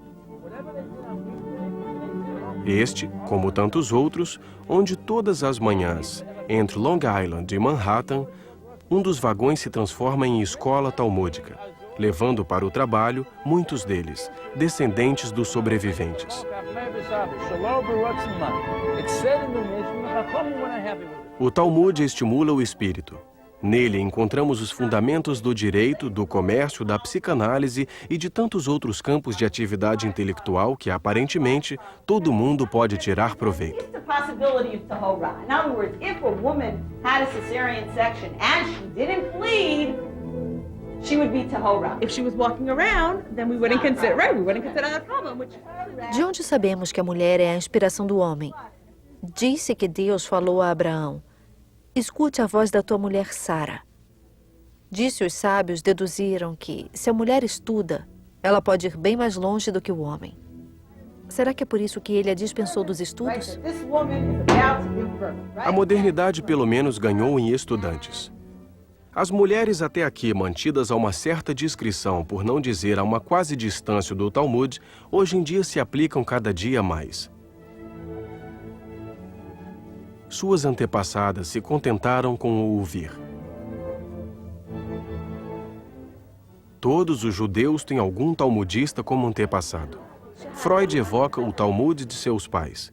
Este, como tantos outros, onde todas as manhãs, entre Long Island e Manhattan, um dos vagões se transforma em escola talmúdica, levando para o trabalho muitos deles, descendentes dos sobreviventes. O Talmud estimula o espírito. Nele encontramos os fundamentos do direito, do comércio, da psicanálise e de tantos outros campos de atividade intelectual que, aparentemente, todo mundo pode tirar proveito. The possibility of Tahora. In other words, if a woman had a cesarean section and she didn't bleed, she would be Tahora. If she was walking around, then we wouldn't consider, right? We wouldn't consider that problem, which... De onde sabemos que a mulher é a inspiração do homem? Disse que Deus falou a Abraão: escute a voz da tua mulher Sara. Disse os sábios deduziram que, se a mulher estuda, ela pode ir bem mais longe do que o homem. Será que é por isso que ele a dispensou dos estudos? This woman is about to give birth, right? A modernidade, pelo menos, ganhou em estudantes. As mulheres até aqui mantidas a uma certa discrição, por não dizer a uma quase distância do Talmud, hoje em dia se aplicam cada dia mais. Suas antepassadas se contentaram com o ouvir. Todos os judeus têm algum talmudista como antepassado. Freud evoca o Talmud de seus pais.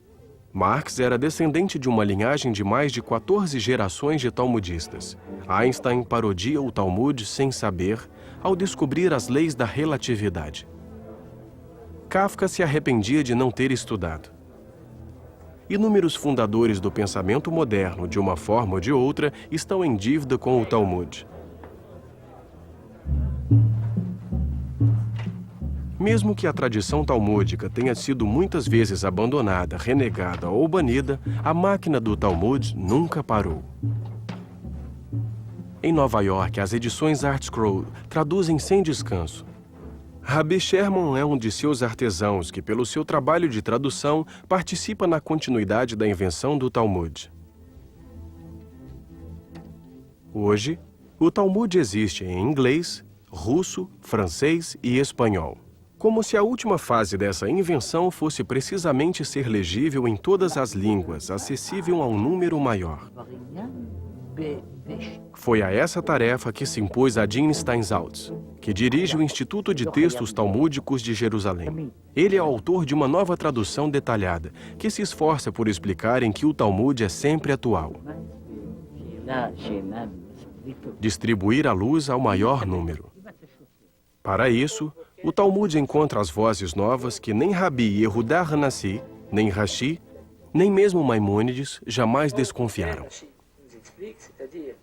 Marx era descendente de uma linhagem de mais de 14 gerações de talmudistas. Einstein parodia o Talmud sem saber, ao descobrir as leis da relatividade. Kafka se arrependia de não ter estudado. Inúmeros fundadores do pensamento moderno, de uma forma ou de outra, estão em dívida com o Talmud. Mesmo que a tradição talmúdica tenha sido muitas vezes abandonada, renegada ou banida, a máquina do Talmud nunca parou. Em Nova York, as edições ArtScroll traduzem sem descanso. Rabbi Sherman é um de seus artesãos que, pelo seu trabalho de tradução, participa na continuidade da invenção do Talmud. Hoje, o Talmud existe em inglês, russo, francês e espanhol. Como se a última fase dessa invenção fosse precisamente ser legível em todas as línguas, acessível a um número maior. Foi a essa tarefa que se impôs Adin Steinsaltz, que dirige o Instituto de Textos Talmúdicos de Jerusalém. Ele é o autor de uma nova tradução detalhada, que se esforça por explicar em que o Talmud é sempre atual. Distribuir a luz ao maior número. Para isso, o Talmud encontra as vozes novas que nem Rabi Yehudá Hanassi, nem Rashi, nem mesmo Maimônides jamais desconfiaram. C'est-à-dire,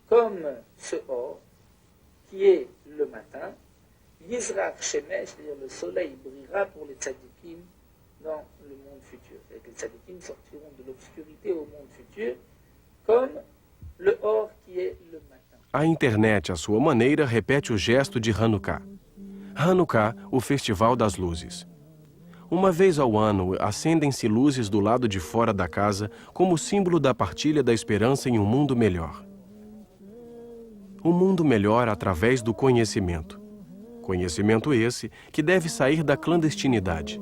comme ce or, qui est le matin, Yizrach Shemesh, c'est-à-dire le soleil brillera pour les tzadikim dans le monde futur. C'est-à-dire que les tzadikim sortiront de l'obscurité au monde futur, comme le or qui est le matin. A internet, à sua maneira, repete o gesto de Hanukkah. Hanukkah, o Festival das Luzes. Uma vez ao ano, acendem-se luzes do lado de fora da casa como símbolo da partilha da esperança em um mundo melhor. Um mundo melhor através do conhecimento. Conhecimento esse que deve sair da clandestinidade.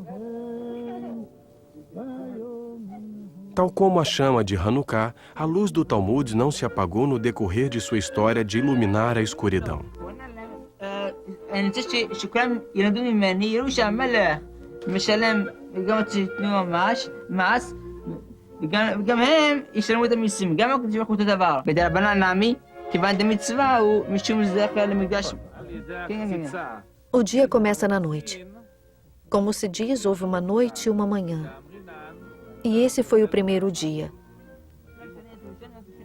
Tal como a chama de Hanukkah, a luz do Talmud não se apagou no decorrer de sua história de iluminar a escuridão. משלם גם שתנו ממש, מס, וגם הם ישלמו את המיסים, גם הקדושים ברוך הוא אותו דבר. בדרבנן נעמי, כיוון דמצווה הוא משום זכר למקדש. O dia começa na noite. Como se diz, houve uma noite e uma manhã. E esse foi o primeiro dia.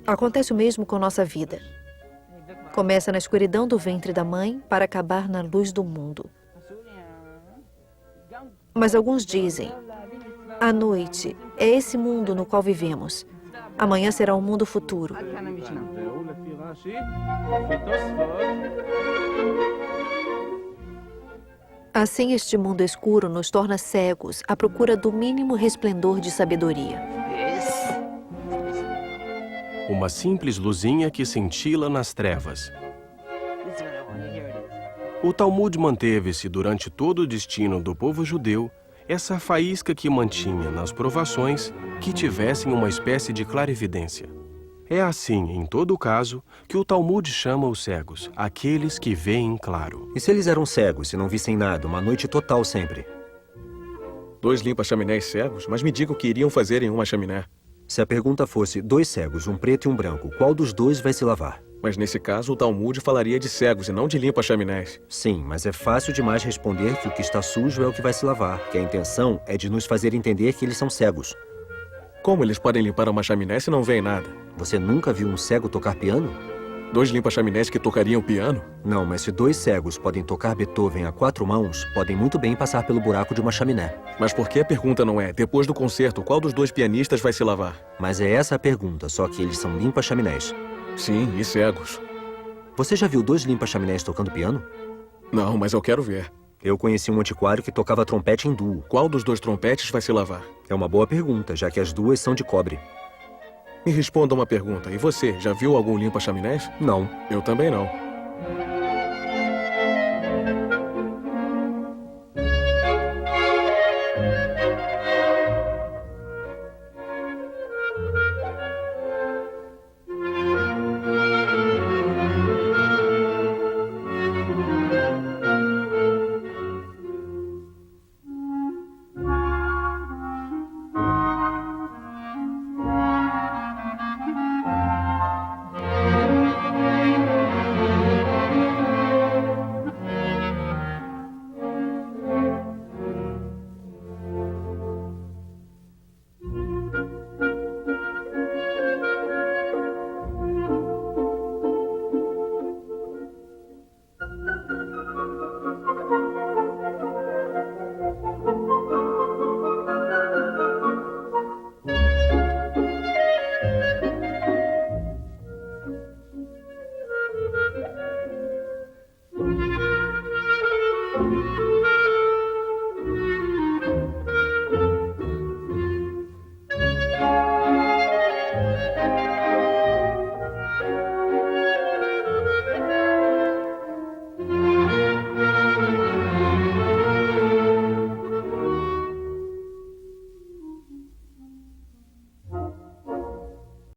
Acontece o mesmo com nossa vida. Começa na escuridão do ventre da mãe para acabar na luz do mundo. Mas alguns dizem, a noite é esse mundo no qual vivemos. Amanhã será um mundo futuro. Assim, este mundo escuro nos torna cegos à procura do mínimo resplendor de sabedoria. Uma simples luzinha que cintila nas trevas. O Talmud manteve-se durante todo o destino do povo judeu, essa faísca que mantinha nas provações que tivessem uma espécie de clarividência. É assim, em todo caso, que o Talmud chama os cegos, aqueles que veem claro. E se eles eram cegos, se não vissem nada, uma noite total sempre? 2 limpa-chaminés cegos, mas me diga o que iriam fazer em uma chaminé. Se a pergunta fosse 2 cegos, um preto e um branco, qual dos 2 vai se lavar? Mas nesse caso, o Talmud falaria de cegos e não de limpa-chaminés. Sim, mas é fácil demais responder que o que está sujo é o que vai se lavar, que a intenção é de nos fazer entender que eles são cegos. Como eles podem limpar uma chaminé se não veem nada? Você nunca viu um cego tocar piano? 2 limpa-chaminés que tocariam piano? Não, mas se 2 cegos podem tocar Beethoven a 4 mãos, podem muito bem passar pelo buraco de uma chaminé. Mas por que a pergunta não é, depois do concerto, qual dos 2 pianistas vai se lavar? Mas é essa a pergunta, só que eles são limpa-chaminés. Sim, e cegos. Você já viu 2 limpa-chaminés tocando piano? Não, mas eu quero ver. Eu conheci um antiquário que tocava trompete em duo. Qual dos 2 trompetes vai se lavar? É uma boa pergunta, já que as 2 são de cobre. Me responda uma pergunta. E você, já viu algum limpa-chaminés? Não. Eu também não.